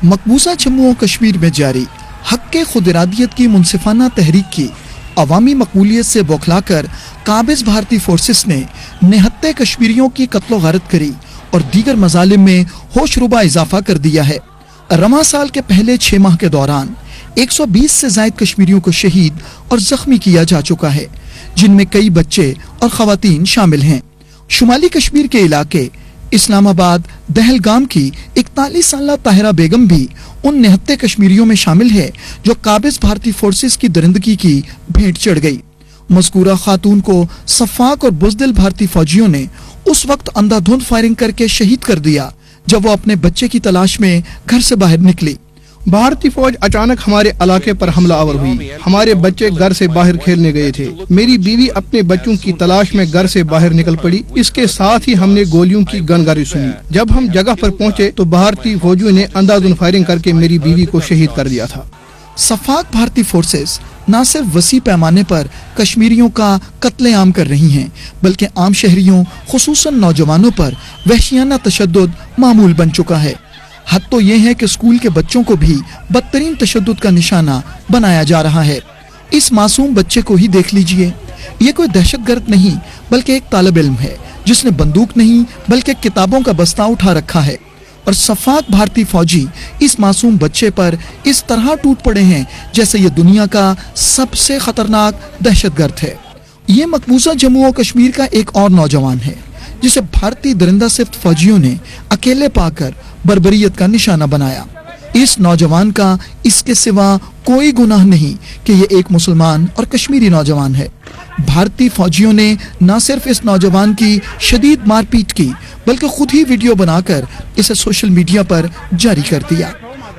मकबूजा जम्मू और कश्मीर में जारी हक के खुद इरादियत की मुनसिफाना तहरीक की अवामी मकबूलियत से बौखलाकर काबिज भारतीय फोर्सेस ने निहत्ते कश्मीरियों की कत्लो गारत करी और दीगर मजालिम में होशरुबा इजाफा कर दिया है। रमा साल के पहले 6 माह के दौरान 120 से जायद कश्मीरियों को शहीद और जख्मी किया जा चुका है, जिनमें कई बच्चे और खवातीन शामिल हैं। शुमाली कश्मीर के इलाके इस्लामाबाद दहलगाम की 41 साला ताहिरा बेगम भी उन निहत्ते कश्मीरियों में शामिल है जो काबिज भारतीय फोर्सेस की दरिंदगी की भेंट चढ़ गई। मज़कूरा खातून को सफाक और बुज़दिल भारतीय फौजियों ने उस वक्त अंधाधुंध फायरिंग करके शहीद कर दिया जब वो अपने बच्चे की तलाश में घर से बाहर निकली। भारतीय फौज अचानक हमारे इलाके पर हमला आवर हुई। हमारे बच्चे घर से बाहर खेलने गए थे। मेरी बीवी अपने बच्चों की तलाश में घर से बाहर निकल पड़ी। इसके साथ ही हमने गोलियों की गनगारी सुनी। जब हम जगह पर पहुंचे तो भारतीय फौजियों ने अंधाधुंध फायरिंग करके मेरी बीवी को शहीद कर दिया था। सफाक भारतीय फोर्सेस न सिर्फ वसी पैमाने पर कश्मीरियों का कत्लेआम कर रही हैं, बल्कि आम शहरियों खुसूसन नौजवानों पर वहशियाना तशद्दुद मामूल बन चुका है। हद तो ये है कि स्कूल के बच्चों को भी बदतरीन तशद्दुद का निशाना बनाया जा रहा है। इस मासूम बच्चे को ही देख लीजिए, ये कोई दहशतगर्द नहीं बल्कि एक तालिब इल्म है जिसने बंदूक नहीं बल्कि किताबों का बस्ता उठा रखा है। और सफाक भारतीय फौजी इस मासूम बच्चे पर इस तरह टूट पड़े हैं जैसे ये दुनिया का सबसे खतरनाक दहशतगर्द है। ये मकबूजा जम्मू और कश्मीर का एक और नौजवान है जिसे भारतीय दरिंदा सिफ्त फौजियों ने अकेले पाकर बर्बरियत का निशाना बनाया। इस नौजवान का इसके सिवा कोई गुनाह नहीं कि ये एक मुसलमान और कश्मीरी नौजवान है। भारतीय फौजियों ने न सिर्फ इस नौजवान की शदीद मारपीट की बल्कि खुद ही वीडियो बनाकर इसे सोशल मीडिया पर जारी कर दिया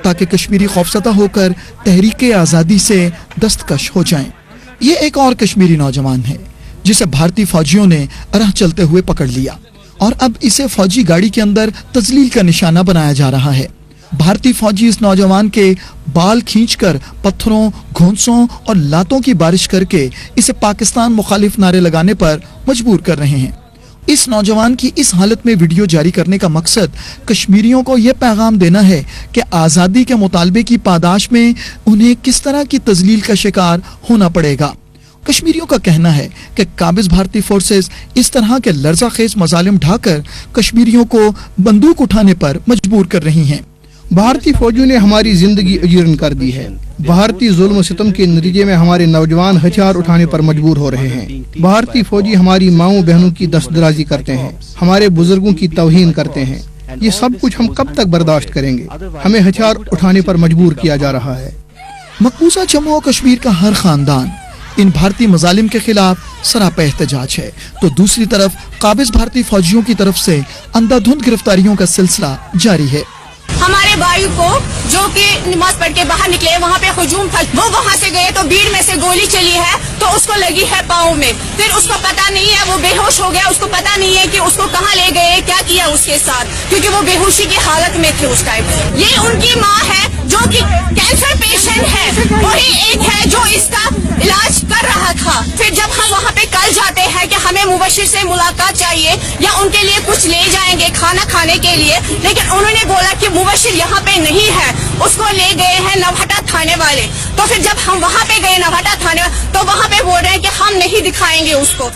ताकि कश्मीरी खौफजदा होकर तहरीक आज़ादी से दस्तकश हो जाएं। ये एक और कश्मीरी नौजवान है जिसे भारतीय फौजियों ने राह चलते हुए पकड़ लिया और अब इसे फौजी गाड़ी के अंदर तजलील का निशाना बनाया जा रहा है। भारतीय फौजी इस नौजवान के बाल खींचकर पत्थरों, घोंसों और लातों की बारिश करके इसे पाकिस्तान मुखालिफ नारे लगाने पर मजबूर कर रहे हैं। इस नौजवान की इस हालत में वीडियो जारी करने का मकसद कश्मीरियों को यह पैगाम देना है कि आज़ादी के मुतालबे की पादाश में उन्हें किस तरह की तजलील का शिकार होना पड़ेगा। कश्मीरियों का कहना है कि काबिज भारतीय फोर्सेस इस तरह के लर्ज़ाखेज मजालिम ढाकर कश्मीरियों को बंदूक उठाने पर मजबूर कर रही हैं। भारतीय फौजियों ने हमारी जिंदगी अजीरन कर दी है। भारतीय जुल्म सितम के नतीजे में हमारे नौजवान हथियार उठाने पर मजबूर हो रहे हैं। भारतीय फौजी हमारी माओ बहनों की दस्तदराजी करते हैं, हमारे बुजुर्गों की तौहीन करते हैं। ये सब कुछ हम कब तक बर्दाश्त करेंगे? हमें हथियार उठाने पर मजबूर किया जा रहा है। मकबूजा जम्मू और कश्मीर का हर खानदान इन भारतीय मजालिम के खिलाफ सरापा एहतजाज है, तो दूसरी तरफ काबिज भारतीय फौजियों की तरफ से अंधाधुंध गिरफ्तारियों का सिलसिला जारी है। हमारे भाई को जो कि नमाज पढ़ के बाहर निकले, वहाँ पे हुजूम था, वो वहाँ से गए तो भीड़ में से गोली चली है तो उसको लगी है पाँव में। फिर उसको पता नहीं है, वो बेहोश हो गया, उसको पता नहीं है कि उसको कहाँ ले गए, क्या किया उसके साथ, क्योंकि वो बेहोशी की हालत में थे उस टाइम। ये उनकी माँ है जो कि कैंसर पेशेंट है, वही एक है जो इसका इलाज कर रहा था। फिर जब हम वहाँ पे कल जाते हैं कि हमें मुबशिर से मुलाकात चाहिए या उनके लिए कुछ ले जाएंगे खाना खाने के लिए, लेकिन उन्होंने बोला कि मुबशिर यहाँ पे नहीं है, उसको ले गए हैं नवहटा थाने वाले। तो फिर जब हम वहाँ पे गए नवहटा थाने तो वहाँ पे बोल रहे हैं कि हम नहीं दिखाएंगे उसको।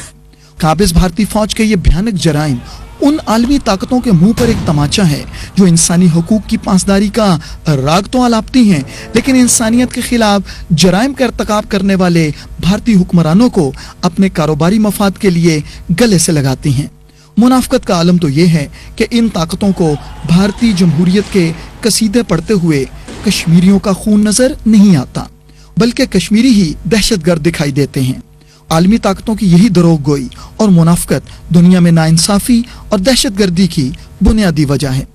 काबिज भारतीय फौज के ये भयानक जराइम उन आलमी ताकतों के मुंह पर एक तमाचा है जो इंसानी हुकूक की पासदारी का राग तो आलापती हैं, लेकिन इंसानियत के खिलाफ जराइम का इर्तकाब करने वाले भारतीय हुक्मरानों को अपने कारोबारी मफाद के लिए गले से लगाती हैं। मुनाफकत का आलम तो ये है कि इन ताकतों को भारतीय जमहूरियत के कसीदे पढ़ते हुए कश्मीरियों का खून नजर नहीं आता, बल्कि कश्मीरी ही दहशतगर्द दिखाई देते हैं। आलमी ताकतों की यही दरोग गोई और मुनाफकत दुनिया में नाइंसाफी और दहशतगर्दी की बुनियादी वजह है।